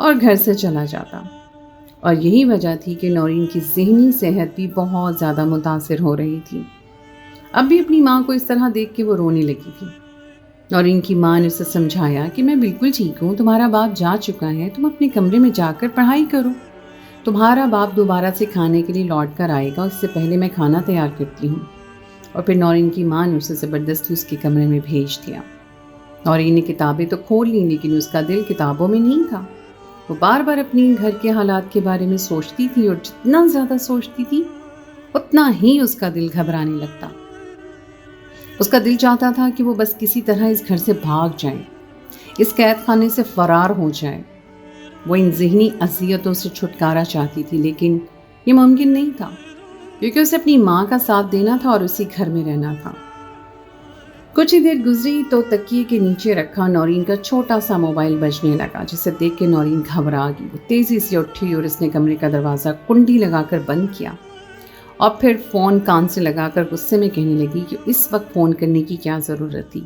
اور گھر سے چلا جاتا۔ اور یہی وجہ تھی کہ نورین کی ذہنی صحت بھی بہت زیادہ متاثر ہو رہی تھی۔ اب بھی اپنی ماں کو اس طرح دیکھ کے وہ رونے لگی تھی۔ نورین کی ماں نے اسے سمجھایا کہ میں بالکل ٹھیک ہوں، تمہارا باپ جا چکا ہے، تم اپنے کمرے میں جا کر پڑھائی کرو، تمہارا باپ دوبارہ سے کھانے کے لیے لوٹ کر آئے گا، اس سے پہلے میں کھانا تیار کرتی ہوں۔ اور پھر نورین کی ماں نے اسے زبردستی اس کے کمرے میں بھیج دیا۔ نورین نے کتابیں تو کھول لیں لیکن اس کا دل کتابوں میں نہیں تھا۔ وہ بار بار اپنی گھر کے حالات کے بارے میں سوچتی تھی اور جتنا زیادہ سوچتی تھی اتنا ہی اس کا دل گھبرانے لگتا۔ اس کا دل چاہتا تھا کہ وہ بس کسی طرح اس گھر سے بھاگ جائے، اس قید خانے سے فرار ہو جائے۔ وہ ان ذہنی اذیتوں سے چھٹکارا چاہتی تھی لیکن یہ ممکن نہیں تھا کیونکہ اسے اپنی ماں کا ساتھ دینا تھا اور اسی گھر میں رہنا تھا۔ کچھ ہی دیر گزری تو تکیے کے نیچے رکھا نورین کا چھوٹا سا موبائل بجنے لگا، جسے دیکھ کے نورین گھبرا گئی۔ وہ تیزی سے اٹھی اور اس نے کمرے کا دروازہ کنڈی لگا کر بند کیا اور پھر فون کان سے لگا کر غصے میں کہنے لگی کہ اس وقت فون کرنے کی کیا ضرورت تھی؟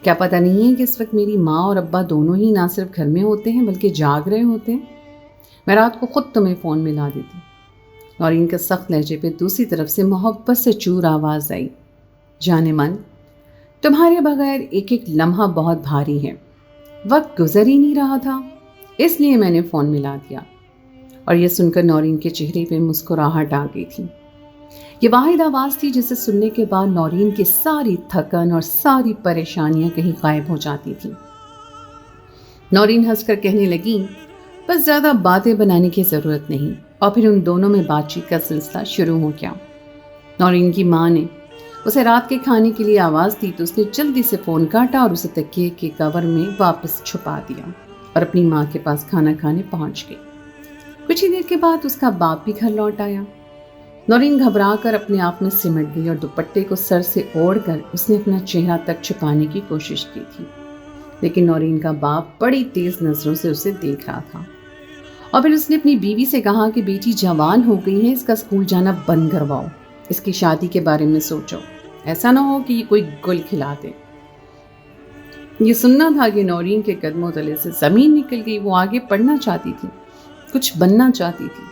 کیا پتہ نہیں ہے کہ اس وقت میری ماں اور ابا دونوں ہی نہ صرف گھر میں ہوتے ہیں بلکہ جاگ رہے ہوتے ہیں؟ میں رات کو خود تمہیں فون ملا دیتی۔ نورین کے سخت لہجے پہ دوسری طرف سے محبت سے چور آواز آئی، جانے من، تمہارے بغیر ایک ایک لمحہ بہت بھاری ہے، وقت گزر ہی نہیں رہا تھا، اس لیے میں نے فون ملا دیا۔ اور یہ سن کر نورین کے چہرے پہ مسکراہٹ آ گئی تھی۔ یہ واحد آواز تھی جسے سننے کے بعد نورین کی ساری تھکن اور ساری پریشانیاں کہیں غائب ہو جاتی تھیں۔ نورین ہنس کر کہنے لگی، بس زیادہ باتیں بنانے کی ضرورت نہیں، اور پھر ان دونوں میں بات چیت کا سلسلہ شروع ہو گیا۔ نورین کی ماں نے اسے رات کے کھانے کے لیے آواز دی تو اس نے جلدی سے فون کاٹا اور اسے تکیے کے کور میں واپس چھپا دیا اور اپنی ماں کے پاس کھانا کھانے پہنچ گئی۔ کچھ ہی دیر کے بعد اس کا باپ بھی گھر لوٹ آیا۔ نورین گھبرا کر اپنے آپ میں سمٹ گئی اور دوپٹے کو سر سے اوڑھ کر اس نے اپنا چہرہ تک چھپانے کی کوشش کی تھی، لیکن نورین کا باپ بڑی تیز نظروں سے اسے دیکھ رہا تھا۔ اور پھر اس نے اپنی بیوی سے کہا کہ بیٹی جوان ہو گئی ہے، اس کا اسکول جانا بند کرواؤ، اس کی شادی کے بارے میں سوچو، ایسا نہ ہو کہ یہ کوئی گل کھلا دے۔ یہ سننا تھا کہ نورین کے قدموں تلے سے زمین نکل گئی۔ وہ آگے پڑھنا چاہتی تھی، کچھ بننا چاہتی تھی،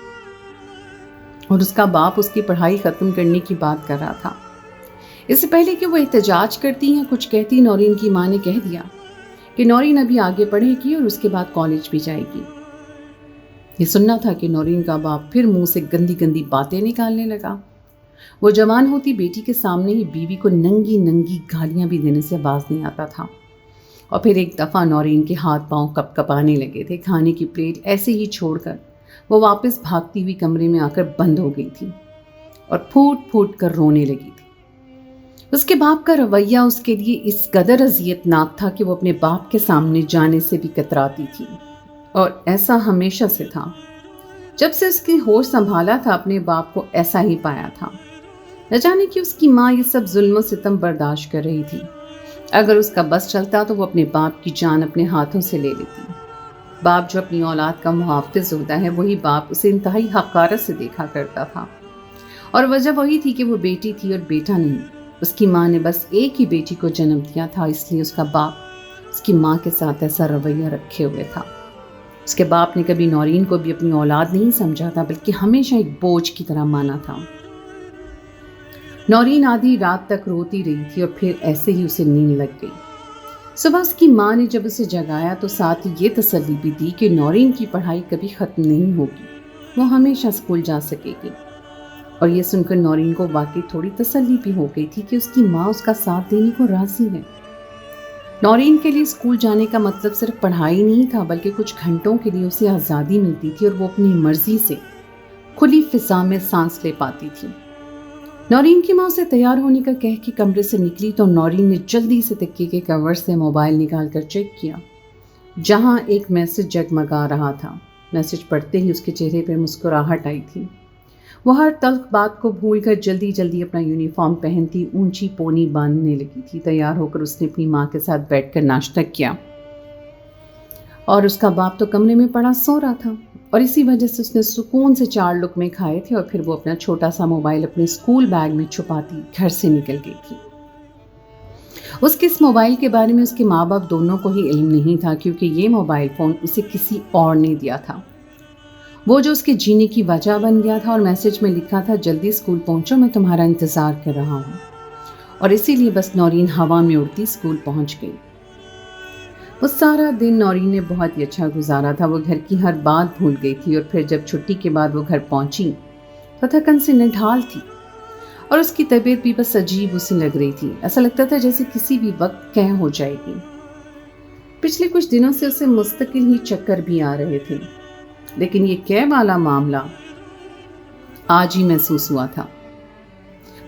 اور اس کا باپ اس کی پڑھائی ختم کرنے کی بات کر رہا تھا۔ اس سے پہلے کہ وہ احتجاج کرتی یا کچھ کہتی، نورین کی ماں نے کہہ دیا کہ نورین ابھی آگے پڑھے گی اور اس کے بعد کالج بھی جائے گی۔ یہ سننا تھا کہ نورین کا باپ پھر منہ سے گندی گندی باتیں نکالنے لگا۔ وہ جوان ہوتی بیٹی کے سامنے ہی بیوی کو ننگی ننگی گالیاں بھی دینے سے باز نہیں آتا تھا۔ اور پھر ایک دفعہ نورین کے ہاتھ پاؤں کپ کپانے لگے تھے۔ کھانے کی پلیٹ ایسے ہی چھوڑ کر وہ واپس بھاگتی ہوئی کمرے میں آ کر بند ہو گئی تھی اور پھوٹ پھوٹ کر رونے لگی تھی۔ اس کے باپ کا رویہ اس کے لیے اس قدر اذیت ناک تھا کہ وہ اپنے باپ کے سامنے جانے سے بھی کتراتی تھی، اور ایسا ہمیشہ سے تھا۔ جب سے اس کی ہوش سنبھالا تھا اپنے باپ کو ایسا ہی پایا تھا۔ نہ جانے کہ اس کی ماں یہ سب ظلم و ستم برداشت کر رہی تھی۔ اگر اس کا بس چلتا تو وہ اپنے باپ کی جان اپنے ہاتھوں سے لے لیتی۔ باپ جو اپنی اولاد کا محافظ ہوتا ہے، وہی باپ اسے انتہائی حقارت سے دیکھا کرتا تھا، اور وجہ وہی تھی کہ وہ بیٹی تھی اور بیٹا نہیں۔ اس کی ماں نے بس ایک ہی بیٹی کو جنم دیا تھا، اس لیے اس کا باپ اس کی ماں کے ساتھ ایسا رویہ رکھے ہوئے تھا۔ اس کے باپ نے کبھی نورین کو بھی اپنی اولاد نہیں سمجھا تھا، بلکہ ہمیشہ ایک بوجھ کی طرح مانا تھا۔ نورین آدھی رات تک روتی رہی تھی اور پھر ایسے ہی اسے نیند لگ گئی۔ صبح اس کی ماں نے جب اسے جگایا تو ساتھ ہی یہ تسلی بھی دی کہ نورین کی پڑھائی کبھی ختم نہیں ہوگی، وہ ہمیشہ اسکول جا سکے گی۔ اور یہ سن کر نورین کو واقعی تھوڑی تسلی بھی ہو گئی تھی کہ اس کی ماں اس کا ساتھ دینے کو راضی ہے۔ نورین کے لیے اسکول جانے کا مطلب صرف پڑھائی نہیں تھا، بلکہ کچھ گھنٹوں کے لیے اسے آزادی ملتی تھی اور وہ اپنی مرضی سے کھلی فضا میں سانس لے پاتی تھی۔ نورین کی ماں اسے تیار ہونے کا کہہ کے کمرے سے نکلی تو نورین نے جلدی سے تکیے کے کور سے موبائل نکال کر چیک کیا، جہاں ایک میسج جگمگا رہا تھا۔ میسج پڑھتے ہی اس کے چہرے پر مسکراہٹ آئی تھی۔ وہ ہر تلخ بات کو بھول کر جلدی جلدی اپنا یونیفارم پہنتی اونچی پونی باندھنے لگی تھی۔ تیار ہو کر اس نے اپنی ماں کے ساتھ بیٹھ کر ناشتہ کیا، اور اس کا باپ تو کمرے میں پڑا سو رہا تھا، اور اسی وجہ سے اس نے سکون سے 4 لقمے کھائے تھے، اور پھر وہ اپنا چھوٹا سا موبائل اپنے اسکول بیگ میں چھپاتی گھر سے نکل گئی تھی۔ اس کے اس موبائل کے بارے میں اس کے ماں باپ دونوں کو ہی علم نہیں تھا، کیونکہ یہ موبائل فون اسے کسی اور نے دیا تھا، وہ جو اس کے جینے کی وجہ بن گیا تھا، اور میسج میں لکھا تھا جلدی اسکول پہنچو، میں تمہارا انتظار کر رہا ہوں۔ اور اسی لیے بس نورین ہوا میں اڑتی اسکول پہنچ گئی۔ وہ سارا دن نورین نے بہت ہی اچھا گزارا تھا، وہ گھر کی ہر بات بھول گئی تھی، اور پھر جب چھٹی کے بعد وہ گھر پہنچی تو تھکن سے نڈھال تھی، اور اس کی طبیعت بھی بس عجیب اسے لگ رہی تھی، ایسا لگتا تھا جیسے کسی بھی وقت قے ہو جائے گی۔ پچھلے کچھ دنوں سے اسے مستقل ہی چکر بھی آ رہے تھے، لیکن یہ قے والا معاملہ آج ہی محسوس ہوا تھا۔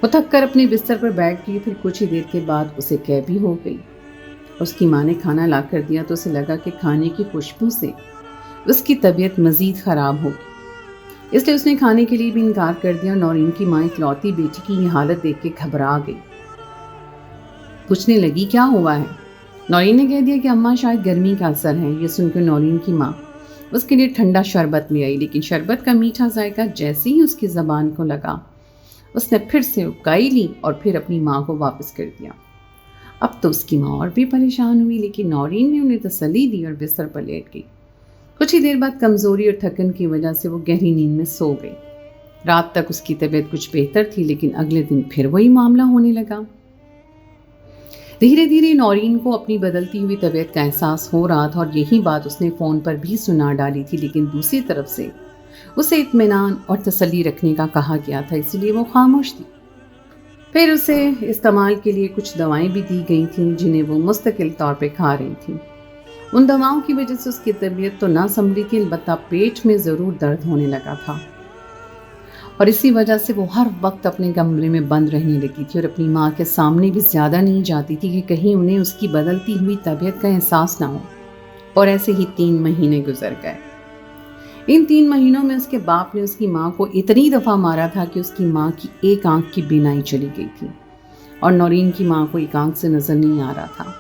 وہ تھک کر اپنے بستر پر بیٹھ گئی، پھر کچھ ہی دیر کے بعد اسے قے بھی ہو گئی۔ اس کی ماں نے کھانا لا کر دیا تو اسے لگا کہ کھانے کی خوشبو سے اس کی طبیعت مزید خراب ہوگی، اس لیے اس نے کھانے کے لیے بھی انکار کر دیا، اور نورین کی ماں اکلوتی بیٹی کی یہ حالت دیکھ کے گھبرا گئی، پوچھنے لگی کیا ہوا ہے؟ نورین نے کہہ دیا کہ اماں شاید گرمی کا اثر ہے۔ یہ سن کر نورین کی ماں اس کے لیے ٹھنڈا شربت لے آئی، لیکن شربت کا میٹھا ذائقہ جیسے ہی اس کی زبان کو لگا، اس نے پھر سے اکائی لی اور پھر اپنی ماں کو واپس کر دیا۔ اب تو اس کی ماں اور بھی پریشان ہوئی، لیکن نورین نے انہیں تسلی دی اور بستر پر لیٹ گئی۔ کچھ ہی دیر بعد کمزوری اور تھکن کی وجہ سے وہ گہری نیند میں سو گئی۔ رات تک اس کی طبیعت کچھ بہتر تھی، لیکن اگلے دن پھر وہی معاملہ ہونے لگا۔ دھیرے دھیرے نورین کو اپنی بدلتی ہوئی طبیعت کا احساس ہو رہا تھا، اور یہی بات اس نے فون پر بھی سنا ڈالی تھی، لیکن دوسری طرف سے اسے اطمینان اور تسلی رکھنے کا کہا گیا تھا، اس لیے وہ خاموش تھی۔ پھر اسے استعمال کے لیے کچھ دوائیں بھی دی گئی تھیں، جنہیں وہ مستقل طور پہ کھا رہی تھی۔ ان دواؤں کی وجہ سے اس کی طبیعت تو نہ سنبھلی تھی، البتہ پیٹ میں ضرور درد ہونے لگا تھا، اور اسی وجہ سے وہ ہر وقت اپنے کمرے میں بند رہنے لگی تھی، اور اپنی ماں کے سامنے بھی زیادہ نہیں جاتی تھی کہ کہیں انہیں اس کی بدلتی ہوئی طبیعت کا احساس نہ ہو۔ اور ایسے ہی 3 مہینے گزر گئے۔ ان 3 مہینوں میں اس کے باپ نے اس کی ماں کو اتنی دفعہ مارا تھا کہ اس کی ماں کی ایک آنکھ کی بینائی چلی گئی تھی، اور نورین کی ماں کو ایک آنکھ سے نظر نہیں آ رہا تھا،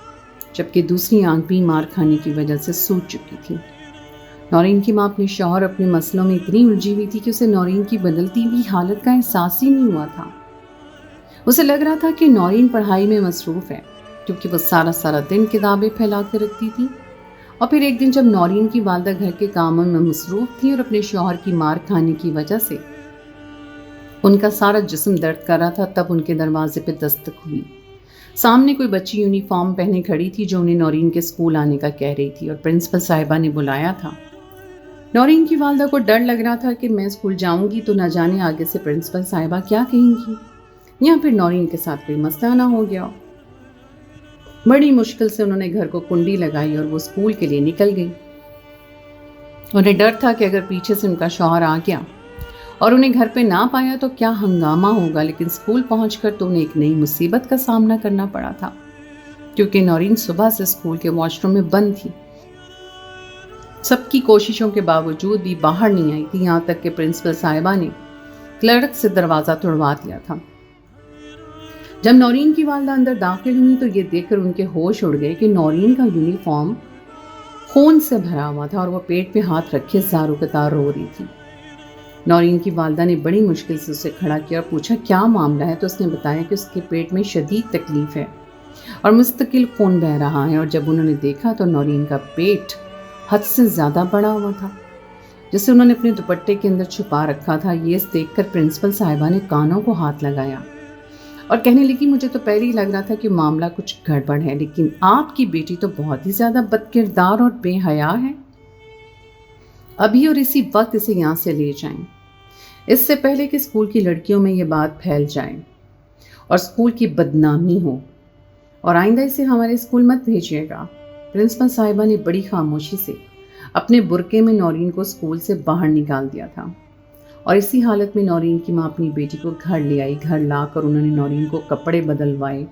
جبکہ دوسری آنکھ بھی مار کھانے کی وجہ سے سوج چکی تھی۔ نورین کی ماں اپنے شوہر اپنے مسئلوں میں اتنی الجھی ہوئی تھی کہ اسے نورین کی بدلتی ہوئی حالت کا احساس ہی نہیں ہوا تھا۔ اسے لگ رہا تھا کہ نورین پڑھائی میں مصروف ہے، کیونکہ وہ سارا دن کتابیں پھیلا کر رکھتی تھی، اور پھر ایک دن جب نورین کی والدہ گھر کے کاموں میں مصروف تھی اور اپنے شوہر کی مار کھانے کی وجہ سے ان کا سارا جسم درد کر رہا تھا، تب ان کے دروازے پہ دستک ہوئی۔ سامنے کوئی بچی یونیفارم پہنے کھڑی تھی جو انہیں نورین کے اسکول آنے کا کہہ رہی تھی، اور پرنسپل صاحبہ نے بلایا تھا۔ نورین کی والدہ کو ڈر لگ رہا تھا کہ میں اسکول جاؤں گی تو نہ جانے آگے سے پرنسپل صاحبہ کیا کہیں گی، یا پھر نورین کے ساتھ کوئی مسئلہ نہ ہو گیا۔ بڑی مشکل سے انہوں نے گھر کو کنڈی لگائی اور وہ اسکول کے لیے نکل گئی۔ انہیں ڈر تھا کہ اگر پیچھے سے ان کا شوہر آ گیا اور انہیں گھر پہ نہ پایا تو کیا ہنگامہ ہوگا، لیکن اسکول پہنچ کر تو انہیں ایک نئی مصیبت کا سامنا کرنا پڑا تھا، کیونکہ نورین صبح سے اسکول کے واش روم میں بند تھی۔ سب کی کوششوں کے باوجود بھی باہر نہیں آئی تھی، یہاں تک کہ پرنسپل صاحبہ نے کلرک سے دروازہ توڑوا دیا تھا۔ جب نورین کی والدہ اندر داخل ہوئی تو یہ دیکھ کر ان کے ہوش اڑ گئے کہ نورین کا یونیفارم خون سے بھرا ہوا تھا، اور وہ پیٹ پہ ہاتھ رکھے زاروں قطار رو رہی تھی۔ نورین کی والدہ نے بڑی مشکل سے اسے کھڑا کیا اور پوچھا کیا معاملہ ہے، تو اس نے بتایا کہ اس کے پیٹ میں شدید تکلیف ہے اور مستقل خون بہہ رہا ہے، اور جب انہوں نے دیکھا تو نورین کا پیٹ حد سے زیادہ بڑا ہوا تھا، جسے انہوں نے اپنے دوپٹے کے اندر چھپا رکھا تھا۔ یہ دیکھ کر پرنسپل صاحبہ نے کانوں کو ہاتھ لگایا اور کہنے لگی مجھے تو پہلے ہی لگ رہا تھا کہ معاملہ کچھ گڑبڑ ہے، لیکن آپ کی بیٹی تو بہت ہی زیادہ بد کردار اور بے حیا ہے۔ ابھی اور اسی وقت اسے یہاں سے لے جائیں، اس سے پہلے کہ اسکول کی لڑکیوں میں یہ بات پھیل جائے اور اسکول کی بدنامی ہو، اور آئندہ اسے ہمارے اسکول مت بھیجیے گا۔ پرنسپل صاحبہ نے بڑی خاموشی سے اپنے برقعے میں نورین کو اسکول سے باہر نکال دیا تھا، اور اسی حالت میں نورین کی ماں اپنی بیٹی کو گھر لے آئی۔ گھر لا کر انہوں نے نورین کو کپڑے بدلوائے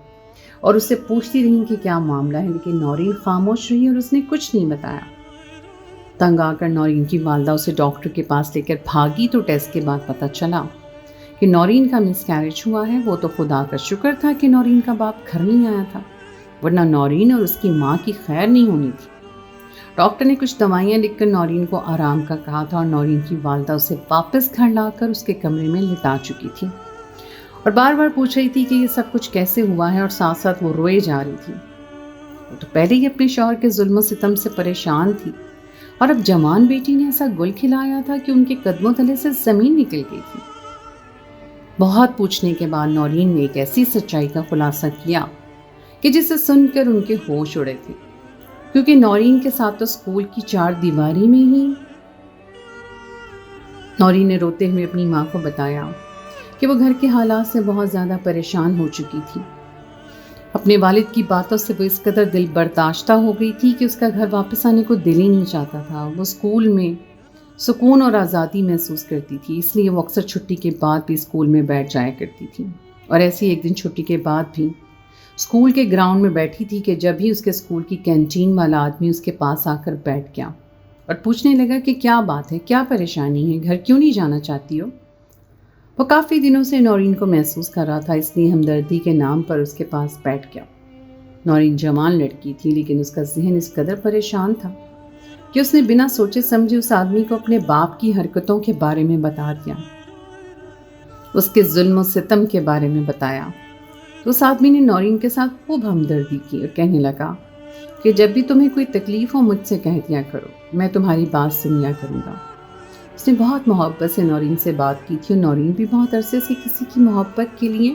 اور اسے پوچھتی رہی کہ کیا معاملہ ہے، لیکن نورین خاموش رہی اور اس نے کچھ نہیں بتایا۔ تنگ آ کر نورین کی والدہ اسے ڈاکٹر کے پاس لے کر بھاگی تو ٹیسٹ کے بعد پتہ چلا کہ نورین کا مس کیریج ہوا ہے۔ وہ تو خدا کا شکر تھا کہ نورین کا باپ گھر نہیں آیا تھا، ورنہ نورین اور اس کی ماں کی خیر نہیں ہونی تھی۔ ڈاکٹر نے کچھ دوائیاں لکھ کر نورین کو آرام کا کہا تھا، اور نورین کی والدہ اسے واپس گھر لا کر اس کے کمرے میں لٹا چکی تھی، اور اور بار بار پوچھ رہی تھی کہ یہ سب کچھ کیسے ہوا ہے، اور ساتھ ساتھ وہ روئے جا رہی تھی۔ وہ تو پہلے ہی اپنے شوہر کے ظلم و ستم سے پریشان تھی، اور اب جوان بیٹی نے ایسا گل کھلایا تھا کہ ان کے قدموں تلے سے زمین نکل گئی تھی۔ بہت پوچھنے کے بعد نورین نے ایک ایسی سچائی کا خلاصہ کیا کہ جسے سن کر ان کے ہوش اڑے تھے، کیونکہ نورین کے ساتھ تو اسکول کی 4 دیواری میں ہی نورین نے روتے ہوئے اپنی ماں کو بتایا کہ وہ گھر کے حالات سے بہت زیادہ پریشان ہو چکی تھی۔ اپنے والد کی باتوں سے وہ اس قدر دل برداشتہ ہو گئی تھی کہ اس کا گھر واپس آنے کو دل ہی نہیں چاہتا تھا۔ وہ اسکول میں سکون اور آزادی محسوس کرتی تھی، اس لیے وہ اکثر چھٹی کے بعد بھی اسکول میں بیٹھ جایا کرتی تھی۔ اور ایسی ایک دن چھٹی کے بعد بھی اسکول کے گراؤنڈ میں بیٹھی تھی کہ جب ہی اس کے اسکول کی کینٹین والا آدمی اس کے پاس آ کر بیٹھ گیا اور پوچھنے لگا کہ کیا بات ہے، کیا پریشانی ہے، گھر کیوں نہیں جانا چاہتی ہو؟ وہ کافی دنوں سے نورین کو محسوس کر رہا تھا، اس لیے ہمدردی کے نام پر اس کے پاس بیٹھ گیا۔ نورین جوان لڑکی تھی، لیکن اس کا ذہن اس قدر پریشان تھا کہ اس نے بنا سوچے سمجھے اس آدمی کو اپنے باپ کی حرکتوں کے بارے میں بتا دیا، اس کے ظلم و ستم کے بارے میں بتایا۔ تو اس آدمی نے نورین کے ساتھ خوب ہمدردی کی اور کہنے لگا کہ جب بھی تمہیں کوئی تکلیف ہو مجھ سے کہہ دیا کرو، میں تمہاری بات سنیا کروں گا۔ اس نے بہت محبت سے نورین سے بات کی تھی، اور نورین بھی بہت عرصے سے کسی کی محبت کے لیے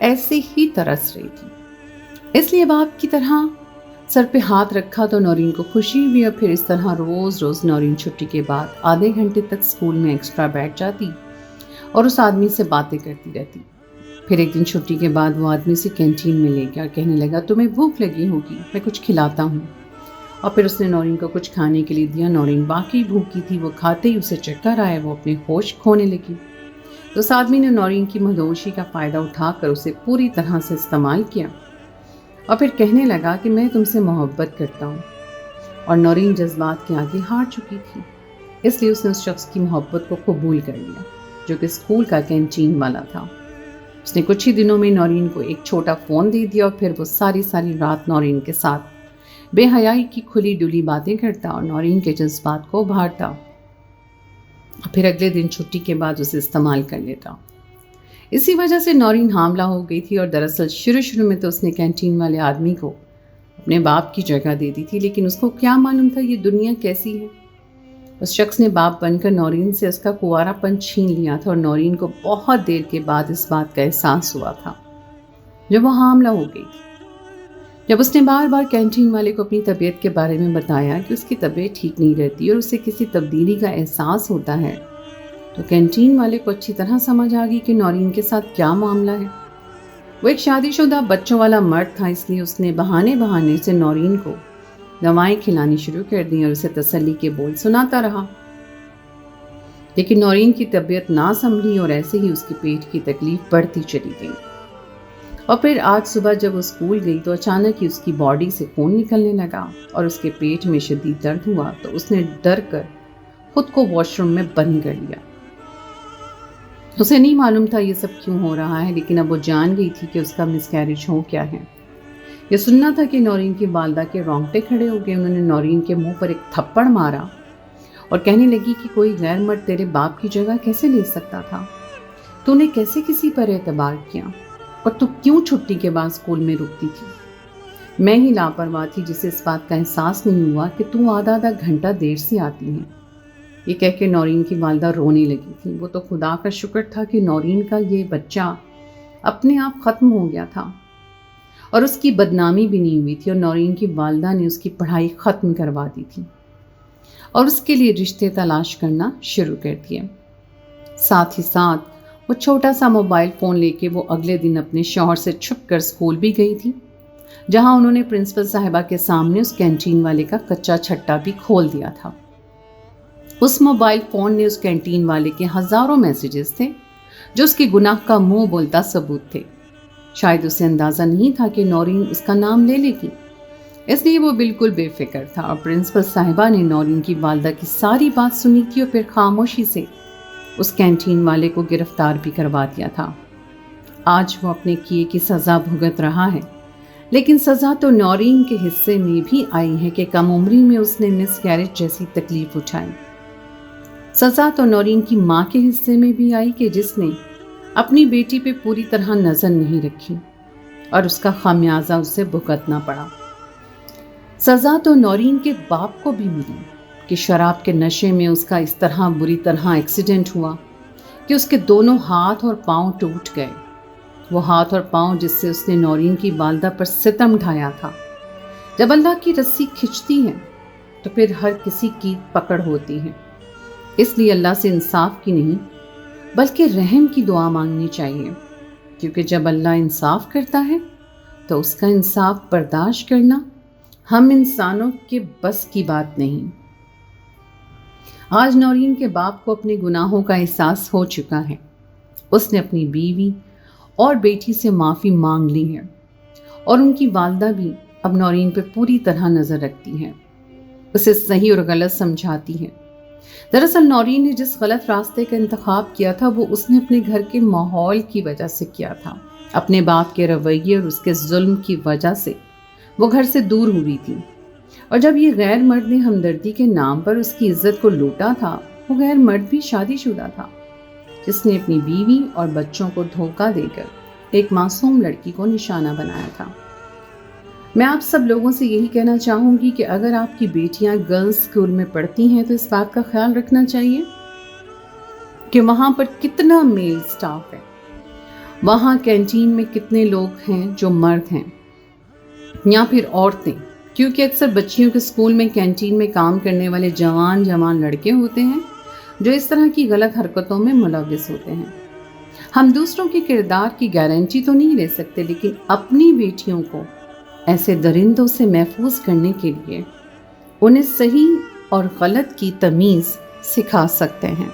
ایسے ہی ترس رہی تھی، اس لیے باپ کی طرح سر پہ ہاتھ رکھا تو نورین کو خوشی ہوئی، اور پھر اس طرح روز روز نورین چھٹی کے بعد آدھے گھنٹے تک اسکول میں ایکسٹرا بیٹھ جاتی اور اس آدمی سے باتیں کرتی رہتی۔ پھر ایک دن چھٹی کے بعد وہ آدمی سے کینٹین میں لے گیا اور کہنے لگا تمہیں بھوک لگی ہوگی، میں کچھ کھلاتا ہوں۔ اور پھر اس نے نورین کو کچھ کھانے کے لیے دیا۔ نورین واقعی بھوکی تھی، وہ کھاتے ہی اسے چکر آئے، وہ اپنے ہوش کھونے لگی۔ تو اس آدمی نے نورین کی مدہوشی کا فائدہ اٹھا کر اسے پوری طرح سے استعمال کیا، اور پھر کہنے لگا کہ میں تم سے محبت کرتا ہوں۔ اور نورین جذبات کے آگے ہار چکی تھی، اس لیے اس نے اس شخص کی محبت کو قبول کر لیا جو کہ اسکول کا کینٹین والا تھا۔ اس نے کچھ ہی دنوں میں نورین کو ایک چھوٹا فون دے دیا، اور پھر وہ ساری رات نورین کے ساتھ بے حیائی کی کھلی ڈلی باتیں کرتا اور نورین کے جذبات کو ابھارتا، اور پھر اگلے دن چھٹی کے بعد اسے استعمال کر لیتا۔ اسی وجہ سے نورین حاملہ ہو گئی تھی، اور دراصل شروع میں تو اس نے کینٹین والے آدمی کو اپنے باپ کی جگہ دے دی تھی، لیکن اس کو کیا معلوم تھا یہ دنیا کیسی ہے۔ اس شخص نے باپ بن کر نورین سے اس کا کنوارا پن چھین لیا تھا، اور نورین کو بہت دیر کے بعد اس بات کا احساس ہوا تھا جب وہ حاملہ ہو گئی تھی۔ جب اس نے بار بار کینٹین والے کو اپنی طبیعت کے بارے میں بتایا کہ اس کی طبیعت ٹھیک نہیں رہتی اور اسے کسی تبدیلی کا احساس ہوتا ہے، تو کینٹین والے کو اچھی طرح سمجھ آ گئی کہ نورین کے ساتھ کیا معاملہ ہے۔ وہ ایک شادی شدہ بچوں والا مرد تھا، اس لیے اس نے بہانے سے نورین کو دوائیں کھلانی شروع کر دیں اور اسے تسلی کے بول سناتا رہا۔ لیکن نورین کی طبیعت نہ سنبھلی، اور ایسے ہی اس کے پیٹ کی تکلیف بڑھتی چلی گئی۔ اور پھر آج صبح جب وہ اسکول گئی تو اچانک ہی اس کی باڈی سے خون نکلنے لگا اور اس کے پیٹ میں شدید درد ہوا، تو اس نے ڈر کر خود کو واش روم میں بند کر لیا۔ اسے نہیں معلوم تھا یہ سب کیوں ہو رہا ہے، لیکن اب وہ جان گئی تھی کہ اس کا مس کیریج ہو کیا ہے۔ یہ سننا تھا کہ نورین کی والدہ کے رونگٹے کھڑے ہو گئے۔ انہوں نے نورین کے منہ پر ایک تھپڑ مارا اور کہنے لگی کہ کوئی غیر مرد تیرے باپ کی جگہ کیسے لے سکتا تھا؟ تو نے کیسے کسی پر اعتبار کیا؟ اور تو کیوں چھٹی کے بعد اسکول میں رکتی تھی؟ میں ہی لاپرواہ تھی جسے اس بات کا احساس نہیں ہوا کہ تو آدھا گھنٹہ دیر سے آتی ہے۔ یہ کہہ کے نورین کی والدہ رونے لگی تھی۔ وہ تو خدا کا شکر تھا کہ نورین کا یہ بچہ اپنے آپ ختم ہو گیا تھا اور اس کی بدنامی بھی نہیں ہوئی تھی، اور نورین کی والدہ نے اس کی پڑھائی ختم کروا دی تھی اور اس کے لیے رشتے تلاش کرنا شروع کر دیے۔ ساتھ ہی ساتھ وہ چھوٹا سا موبائل فون لے کے وہ اگلے دن اپنے شوہر سے چھپ کر اسکول بھی گئی تھی، جہاں انہوں نے پرنسپل صاحبہ کے سامنے اس کینٹین والے کا کچا چھٹا بھی کھول دیا تھا۔ اس موبائل فون نے اس کینٹین والے کے ہزاروں میسیجز تھے جو اس کے گناہ کا منہ بولتا ثبوت تھے۔ شاید اسے اندازہ نہیں تھا کہ نورین اس کا نام لے لے گی، اس لیے وہ بالکل بے فکر تھا، اور پرنسپل صاحبہ نے نورین کی والدہ کی ساری بات سنی تھی اور پھر خاموشی سے اس کینٹین والے کو گرفتار بھی کروا دیا تھا۔ آج وہ اپنے کیے کی سزا بھگت رہا ہے، لیکن سزا تو نورین کے حصے میں بھی آئی ہے کہ کم عمری میں اس نے مس کیریج جیسی تکلیف اٹھائی۔ سزا تو نورین کی ماں کے حصے میں بھی آئی کہ جس نے اپنی بیٹی پہ پوری طرح نظر نہیں رکھی اور اس کا خمیازہ اسے بھگتنا پڑا۔ سزا تو نورین کے باپ کو بھی ملی کہ شراب کے نشے میں اس کا اس طرح بری طرح ایکسیڈنٹ ہوا کہ اس کے دونوں ہاتھ اور پاؤں ٹوٹ گئے۔ وہ ہاتھ اور پاؤں جس سے اس نے نورین کی والدہ پر ستم ڈھایا تھا۔ جب اللہ کی رسی کھنچتی ہے تو پھر ہر کسی کی پکڑ ہوتی ہے، اس لیے اللہ سے انصاف کی نہیں بلکہ رحم کی دعا مانگنی چاہیے، کیونکہ جب اللہ انصاف کرتا ہے تو اس کا انصاف برداشت کرنا ہم انسانوں کے بس کی بات نہیں۔ آج نورین کے باپ کو اپنے گناہوں کا احساس ہو چکا ہے۔ اس نے اپنی بیوی اور بیٹی سے معافی مانگ لی ہے اور ان کی والدہ بھی اب نورین پر پوری طرح نظر رکھتی ہے، اسے صحیح اور غلط سمجھاتی ہے۔ دراصل نورین نے جس غلط راستے کا انتخاب کیا تھا وہ اس نے اپنے گھر کے ماحول کی وجہ سے کیا تھا، اپنے باپ کے رویے اور اس کے ظلم کی وجہ سے وہ گھر سے دور ہوئی تھی، اور جب یہ غیر مرد نے ہمدردی کے نام پر اس کی عزت کو لوٹا تھا، وہ غیر مرد بھی شادی شدہ تھا جس نے اپنی بیوی اور بچوں کو دھوکہ دے کر ایک معصوم لڑکی کو نشانہ بنایا تھا۔ میں آپ سب لوگوں سے یہی کہنا چاہوں گی کہ اگر آپ کی بیٹیاں گرلز اسکول میں پڑھتی ہیں تو اس بات کا خیال رکھنا چاہیے کہ وہاں پر کتنا میل سٹاف ہے، وہاں کینٹین میں کتنے لوگ ہیں جو مرد ہیں یا پھر عورتیں، کیونکہ اکثر بچیوں کے اسکول میں کینٹین میں کام کرنے والے جوان لڑکے ہوتے ہیں جو اس طرح کی غلط حرکتوں میں ملوث ہوتے ہیں۔ ہم دوسروں کے کردار کی گارنٹی تو نہیں لے سکتے، لیکن اپنی بیٹیوں کو ایسے درندوں سے محفوظ کرنے کے لیے انہیں صحیح اور غلط کی تمیز سکھا سکتے ہیں۔